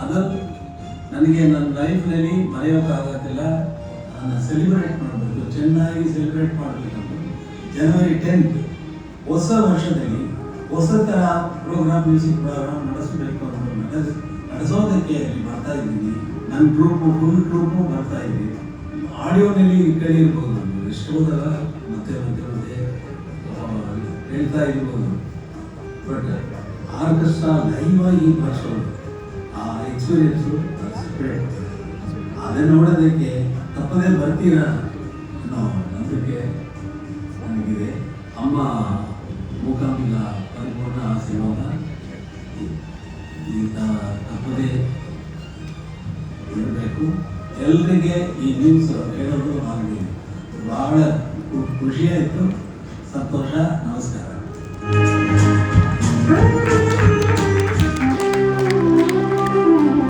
ಅದು ನನಗೆ ನನ್ನ ಲೈಫ್ನಲ್ಲಿ ಮರೆಯೋಕ್ಕಾಗೋದಿಲ್ಲ. ಅದನ್ನು ಸೆಲೆಬ್ರೇಟ್ ಮಾಡಬೇಕು, ಚೆನ್ನಾಗಿ ಸೆಲೆಬ್ರೇಟ್ ಮಾಡಬೇಕಂತ ಜನವರಿ 10th ಹೊಸ ವರ್ಷದಲ್ಲಿ ಹೊಸ ಥರ ಪ್ರೋಗ್ರಾಮ್, ಮ್ಯೂಸಿಕ್ ಪ್ರೋಗ್ರಾಮ್ ನಡೆಸಬೇಕು ಅಂತ ನಡೆಸೋದಕ್ಕೆ ಬರ್ತಾ ಇದ್ದೀನಿ. ನನ್ನ ಫುಲ್ ಟ್ರೂಪು ಬರ್ತಾ ಇದ್ದೀನಿ. ಆಡಿಯೋನಲ್ಲಿ ಕೇಳಿರ್ಬೋದು, ಎಷ್ಟೋದಲ್ಲ ಮತ್ತೆ ಹೇಳ್ತಾ ಇರ್ಬೋದು. ಬಟ್ ಆರ್ಕೆಸ್ಟ್ರಾ ಲೈವ್ ಆಗಿ ಬರ್ಸೋದು ಆ ಎಕ್ಸ್ಪೀರಿಯನ್ಸು ಸಪ್ರೇಟ್. ಅದನ್ನು ನೋಡೋದಕ್ಕೆ ತಪ್ಪದೇ ಬರ್ತೀರಾ ಅನ್ನೋ ನಂಬಿಕೆ ನನಗಿದೆ. ಅಮ್ಮ ಮೂಕಾಂಬಿಕಾ ಪರಿಪೂರ್ಣ ಆಶೀರ್ವಾದ ಈಗ ತಪ್ಪದೇ ಇರಬೇಕು. ಎಲ್ರಿಗೆ ಈ ನ್ಯೂಸ್ ಹೇಳೋದು ನನಗೆ ಬಹಳ ಖುಷಿಯಾಯಿತು, ಸಂತೋಷ. ನಮಸ್ಕಾರ.